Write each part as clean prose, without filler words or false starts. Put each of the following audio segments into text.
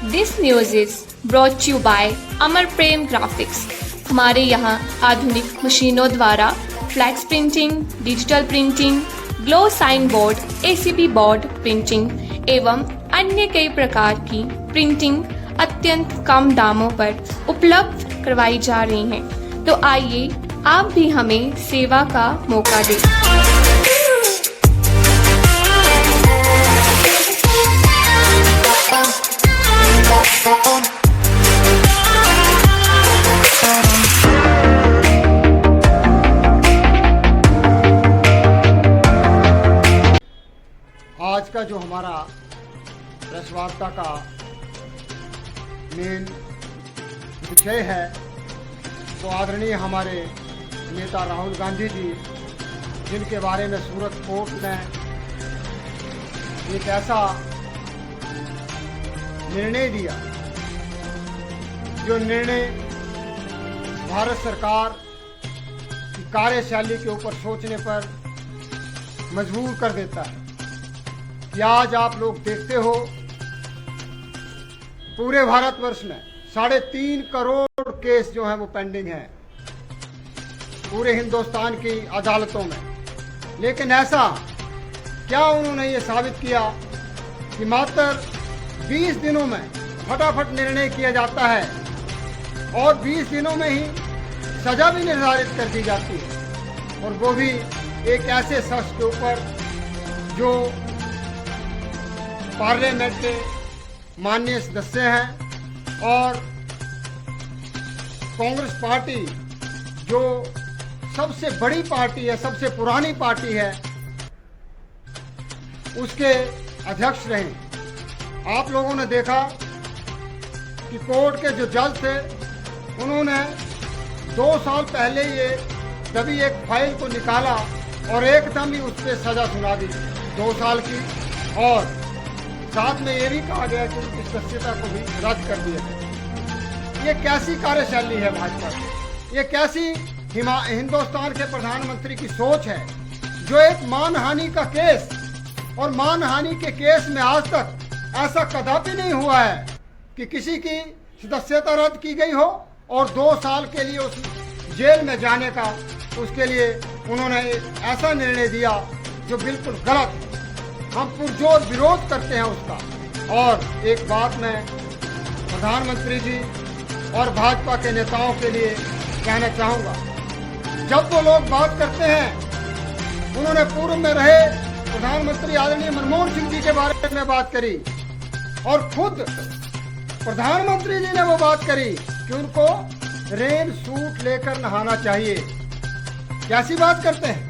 This news is brought you by Amar Prem graphics. हमारे यहाँ आधुनिक मशीनों द्वारा flex printing, digital printing, glow sign board, ACP board printing एवं अन्य कई प्रकार की प्रिंटिंग अत्यंत कम दामों पर उपलब्ध करवाई जा रही हैं। तो आइए आप भी हमें सेवा का मौका दें। आज का जो हमारा प्रेस वार्ता का मेन विषय है तो आदरणीय हमारे नेता राहुल गांधी जी, जिनके बारे में सूरत कोर्ट ने एक ऐसा निर्णय दिया जो निर्णय भारत सरकार की कार्यशैली के ऊपर सोचने पर मजबूर कर देता है कि आज आप लोग देखते हो पूरे भारतवर्ष में 3.5 करोड़ केस जो हैं वो पेंडिंग हैं पूरे हिंदुस्तान की अदालतों में। लेकिन ऐसा क्या उन्होंने ये साबित किया कि मात्र 20 दिनों में फटाफट निर्णय किया जाता है और 20 दिनों में ही सजा भी निर्धारित कर दी जाती है, और वो भी एक ऐसे शख्स के ऊपर जो पार्लियामेंट के माननीय सदस्य हैं और कांग्रेस पार्टी जो सबसे बड़ी पार्टी है, सबसे पुरानी पार्टी है, उसके अध्यक्ष रहे। आप लोगों ने देखा कि कोर्ट के जो जज थे उन्होंने 2 साल पहले ये तभी एक फाइल को निकाला और एकदम ही उस पर सजा सुना दी 2 साल की, और साथ में ये भी कहा गया कि उनकी सदस्यता को भी रद्द कर दिया गया। ये कैसी कार्यशैली है भाजपा की? ये कैसी हिंदुस्तान के प्रधानमंत्री की सोच है जो एक मानहानि का केस, और मानहानि के केस में आज तक ऐसा कदापि नहीं हुआ है कि किसी की सदस्यता रद्द की गई हो और 2 साल के लिए उस जेल में जाने का उसके लिए उन्होंने ऐसा निर्णय दिया जो बिल्कुल गलत है। हम पुरजोर विरोध करते हैं उसका। और एक बात मैं प्रधानमंत्री जी और भाजपा के नेताओं के लिए कहना चाहूँगा, जब वो लोग बात करते हैं, उन्होंने पूर्व में रहे प्रधानमंत्री आदरणीय मनमोहन सिंह जी के बारे में बात करी और खुद प्रधानमंत्री जी ने वो बात करी कि उनको रेन सूट लेकर नहाना चाहिए। कैसी बात करते हैं?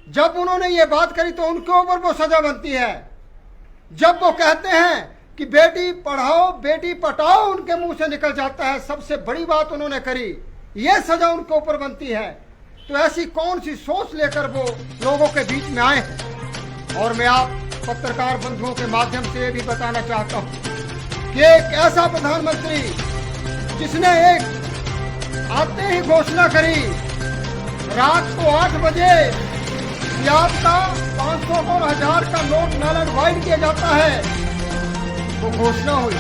जब उन्होंने ये बात करी तो उनके ऊपर वो सजा बनती है। जब वो कहते हैं कि बेटी पढ़ाओ बेटी पटाओ, उनके मुंह से निकल जाता है सबसे बड़ी बात उन्होंने करी, ये सजा उनके ऊपर बनती है। तो ऐसी कौन सी सोच लेकर वो लोगों के बीच में आए हैं? और मैं आप पत्रकार बंधुओं के माध्यम से ये भी बताना चाहता हूँ कि एक ऐसा प्रधानमंत्री जिसने एक आते ही घोषणा करी रात को 8 बजे कि आपका 500 और 1000 का नोट नल एंड वाइड किया जाता है, वो घोषणा हुई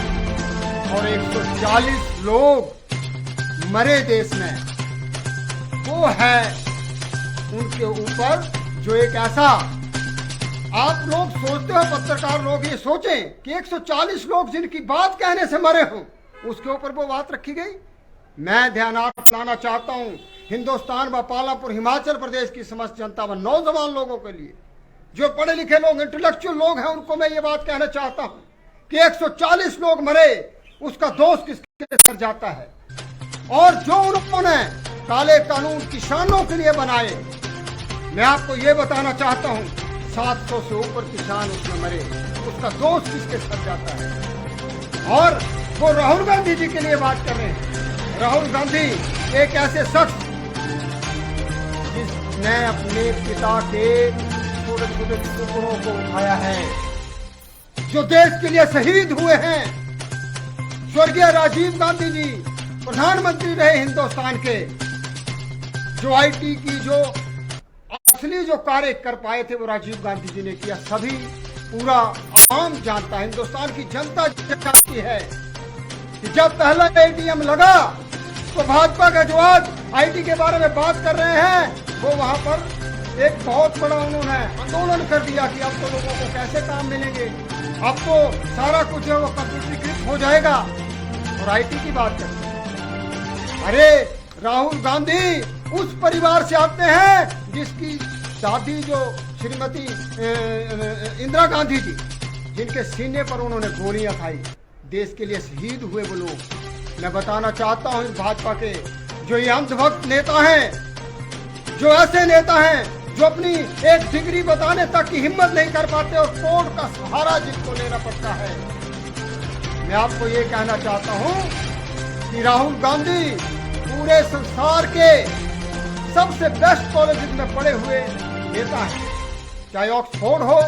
और 140 लोग मरे देश में। वो है उनके ऊपर जो एक ऐसा, आप लोग सोचते हो, पत्रकार लोग ये सोचें कि 140 लोग जिनकी बात कहने से मरे हों, उसके ऊपर वो बात रखी गई। मैं ध्यान लाना चाहता हूं हिंदुस्तान व पालापुर हिमाचल प्रदेश की समस्त जनता व नौजवान लोगों के लिए, जो पढ़े लिखे लोग, इंटेलेक्चुअल लोग हैं, उनको मैं ये बात कहना चाहता हूं कि 140 लोग मरे, उसका दोष किसके सर जाता है? और जो उन्होंने काले कानून किसानों के लिए बनाए, मैं आपको ये बताना चाहता हूं 700 से ऊपर किसान उसमें मरे, उसका दोष किसके सर जाता है? और वो राहुल गांधी जी के लिए बात कर रहे हैं। राहुल गांधी एक ऐसे शख्स जिसने अपने पिता के छोटे छोटे टुकड़ों को उठाया है, जो देश के लिए शहीद हुए हैं। स्वर्गीय राजीव गांधी जी प्रधानमंत्री रहे हिंदुस्तान के, जो IT की जो असली जो कार्य कर पाए थे वो राजीव गांधी जी ने किया। सभी पूरा आम जानता है, हिंदुस्तान की जनता जानती है कि जब पहला एटीएम लगा तो भाजपा का जो आज आईटी के बारे में बात कर रहे हैं वो वहां पर एक बहुत बड़ा उन्होंने आंदोलन कर दिया कि अब तो लोगों को कैसे काम मिलेंगे, अब तो सारा कुछ है वो कंप्यूटरीकृत हो जाएगा। और आईटी की बात करते हैं, अरे राहुल गांधी उस परिवार से आते हैं जिसकी दादी जो श्रीमती इंदिरा गांधी जी, जिनके सीने पर उन्होंने गोलियां खाई, देश के लिए शहीद हुए वो लोग। मैं बताना चाहता हूं भाजपा के जो ये अंधभक्त नेता हैं, जो ऐसे नेता हैं जो अपनी एक डिग्री बताने तक की हिम्मत नहीं कर पाते और कोर्ट का सहारा जिनको लेना पड़ता है, मैं आपको ये कहना चाहता हूं कि राहुल गांधी पूरे संसार के सबसे बेस्ट कॉलेज में पढ़े हुए नेता है, चाहे ऑक्सफोर्ड हो,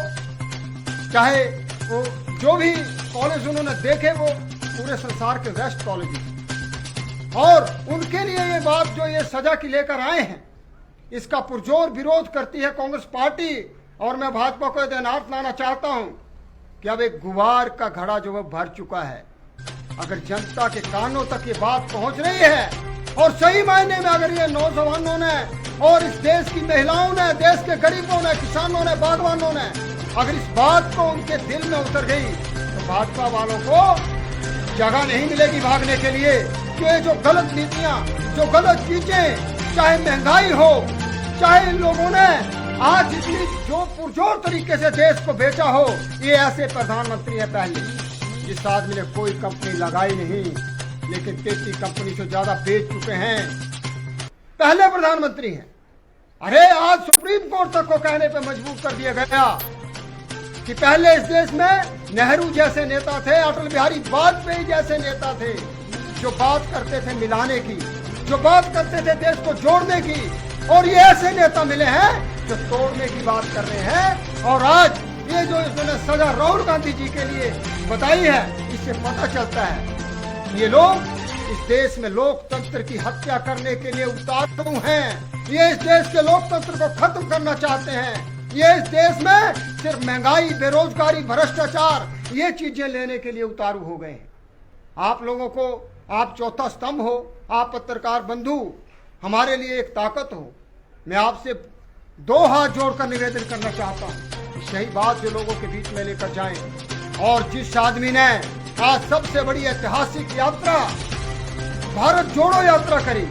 चाहे वो जो भी कॉलेज उन्होंने देखे वो पूरे संसार के बेस्ट कॉलेज। और उनके लिए ये बात जो ये सजा की लेकर आए हैं, इसका पुरजोर विरोध करती है कांग्रेस पार्टी। और मैं भाजपा को ध्यानार्थ लाना चाहता हूं कि अब एक गुबार का घड़ा जो है भर चुका है। अगर जनता के कानों तक ये बात पहुंच रही है और सही मायने में अगर ये नौजवानों ने और इस देश की महिलाओं ने, देश के गरीबों ने, किसानों ने, बागवानों ने अगर इस बात को उनके दिल में उतर गई तो भाजपा वालों को जगह नहीं मिलेगी भागने के लिए। कि ये जो गलत नीतियां, जो गलत चीजें, चाहे महंगाई हो, चाहे इन लोगों ने आज इतनी जो पुरजोर तरीके से देश को बेचा हो, ये ऐसे प्रधानमंत्री है पहले जिस आदमी ने कोई कंपनी लगाई नहीं, लेकिन 33 कंपनी से ज्यादा बेच चुके हैं, पहले प्रधानमंत्री हैं। अरे आज सुप्रीम कोर्ट तक को कहने पे मजबूर कर दिया गया कि पहले इस देश में नेहरू जैसे नेता थे, अटल बिहारी वाजपेयी जैसे नेता थे, जो बात करते थे मिलाने की, जो बात करते थे देश को जोड़ने की, और ये ऐसे नेता मिले हैं जो तोड़ने की बात कर रहे हैं। और आज ये जो इन्होंने सजा राहुल गांधी जी के लिए बताई है, इससे पता चलता है ये लोग इस देश में लोकतंत्र की हत्या करने के लिए उतारू हैं। ये इस देश के लोकतंत्र को खत्म करना चाहते हैं। ये इस देश में सिर्फ महंगाई, बेरोजगारी, भ्रष्टाचार, ये चीजें लेने के लिए उतारू हो गए हैं। आप लोगों को, आप चौथा स्तंभ हो, आप पत्रकार बंधु हमारे लिए एक ताकत हो। मैं आपसे 2 हाथ जोड़कर निवेदन करना चाहता हूँ कि सही बात जो लोगों के बीच में लेकर जाएं। और जिस आदमी ने आज सबसे बड़ी ऐतिहासिक यात्रा, भारत जोड़ो यात्रा करी,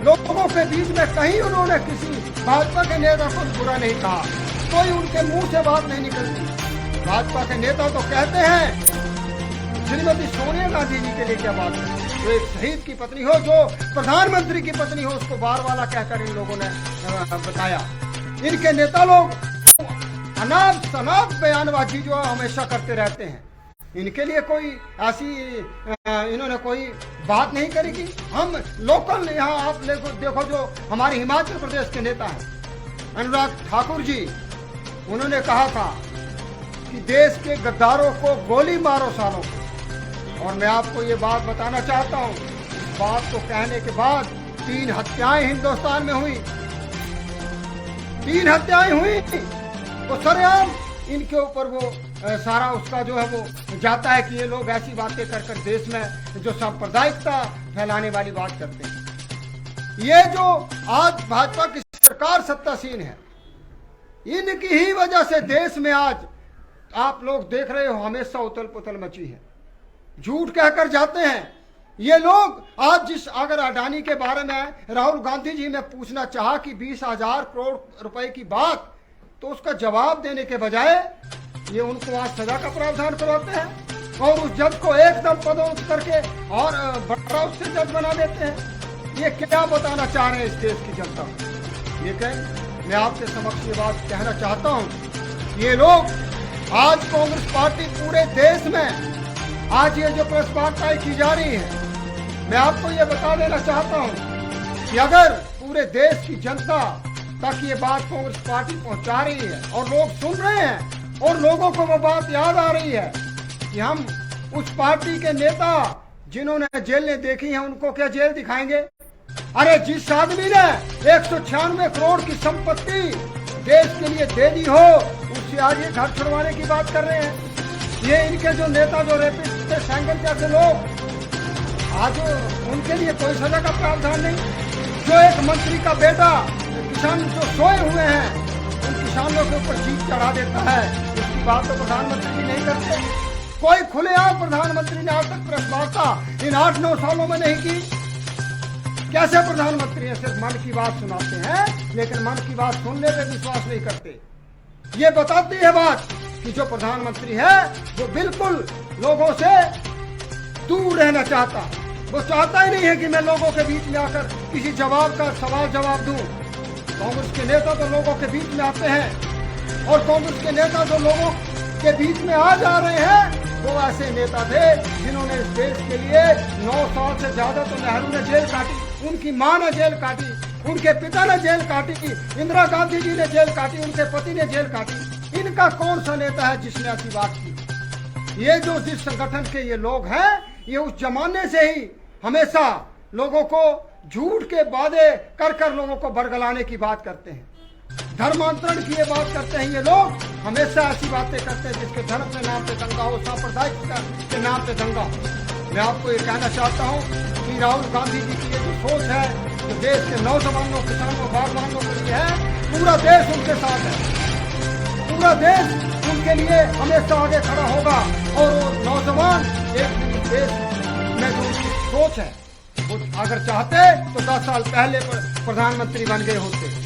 लोगों के बीच में कहीं उन्होंने किसी भाजपा के नेता को बुरा नहीं कहा, कोई उनके मुंह से बात नहीं निकलती। भाजपा के नेता तो कहते हैं श्रीमती सोनिया गांधी जी के लिए क्या बात है, जो एक शहीद की पत्नी हो, जो प्रधानमंत्री की पत्नी हो, उसको बार वाला कहकर इन लोगों ने बताया। इनके नेता लोग अनाप शनाप बयानबाजी जो हमेशा करते रहते हैं, इनके लिए कोई ऐसी इन्होंने कोई बात नहीं करेगी। हम लोकल यहाँ आप देखो जो हमारे हिमाचल प्रदेश के नेता हैं अनुराग ठाकुर जी, उन्होंने कहा था कि देश के गद्दारों को गोली मारो सालों को। और मैं आपको ये बात बताना चाहता हूँ, इस बात को कहने के बाद 3 हत्याएं हिंदुस्तान में हुई, 3 हत्याएं हुई, तो सरेआम इनके ऊपर वो सारा उसका जो है वो जाता है कि ये लोग ऐसी बातें कर कर देश में जो सांप्रदायिकता फैलाने वाली बात करते हैं। ये जो आज भाजपा की सरकार सत्तासीन है, इनकी ही वजह से देश में आज आप लोग देख रहे हो हमेशा उथल पुथल मची है। झूठ कहकर जाते हैं ये लोग। आज जिस अगर अडानी के बारे में राहुल गांधी जी ने पूछना चाहा कि 20,000 करोड़ रुपए की बात, तो उसका जवाब देने के बजाय ये उनको आज सजा का प्रावधान करवाते हैं और उस जज को एकदम पदोन्नत करके और बड़ा उससे जज बना देते हैं। ये क्या बताना चाह रहे हैं इस देश की जनता को? लेकिन मैं आपके समक्ष ये बात कहना चाहता हूँ, ये लोग आज कांग्रेस पार्टी पूरे देश में आज ये जो प्रेस वार्ताएं की जा रही है, मैं आपको ये बता देना चाहता हूँ कि अगर पूरे देश की जनता तक ये बात कांग्रेस पार्टी पहुंचा रही है और लोग सुन रहे हैं और लोगों को वो बात याद आ रही है कि हम उस पार्टी के नेता जिन्होंने जेलें देखी हैं उनको क्या जेल दिखाएंगे? अरे जिस आदमी ने 196 करोड़ की संपत्ति देश के लिए दे दी हो, उस उनसे आज ये घर छुड़वाने की बात कर रहे हैं। ये इनके जो नेता जो रेपिस्ट थे, सेंगल जैसे लोग, आज उनके लिए कोई सजा का प्रावधान नहीं। जो एक मंत्री का बेटा किसान जो सोए हुए हैं उन किसानों के ऊपर जीत चढ़ा देता है, इसकी बात तो प्रधानमंत्री जी नहीं करते। कोई खुलेआम प्रधानमंत्री ने आज तक प्रेस वार्ता इन 8-9 सालों में नहीं की। कैसे प्रधानमंत्री है, सिर्फ मन की बात सुनाते हैं लेकिन मन की बात सुनने पे विश्वास नहीं करते। ये बताती है बात कि जो प्रधानमंत्री है वो बिल्कुल लोगों से दूर रहना चाहता। वो चाहता ही नहीं है कि मैं लोगों के बीच में आकर किसी जवाब का सवाल जवाब दूं। कांग्रेस के नेता तो लोगों के बीच में आते हैं और कांग्रेस के नेता जो लोगों के बीच में आ जा रहे हैं वो ऐसे नेता थे जिन्होंने इस देश के लिए 9 साल से ज्यादा तो नेहरू ने जेल काटी, उनकी मां ने जेल काटी, उनके पिता ने जेल काटी, इंदिरा गांधी जी ने जेल काटी, उनके पति ने जेल काटी। इनका कौन सा नेता है जिसने ऐसी बात की? ये जो जिस संगठन के ये लोग हैं ये उस जमाने से ही हमेशा लोगों को झूठ के वादे कर कर लोगों को बरगलाने की बात करते हैं, धर्मांतरण की ये बात करते हैं। ये लोग हमेशा ऐसी बातें करते हैं जिसके धर्म के नाम पे दंगा हो, सांप्रदायिक के नाम पे दंगा हो। मैं आपको ये कहना चाहता हूँ कि राहुल गांधी जी की ये जो सोच है जो देश के नौजवानों, किसानों, बागवानों के लिए है, पूरा देश उनके साथ है, पूरा देश उनके लिए हमेशा आगे खड़ा होगा। और वो नौजवान एक दिन देश में जो उनकी सोच है वो अगर चाहते तो 10 साल पहले प्रधानमंत्री बन गए होते।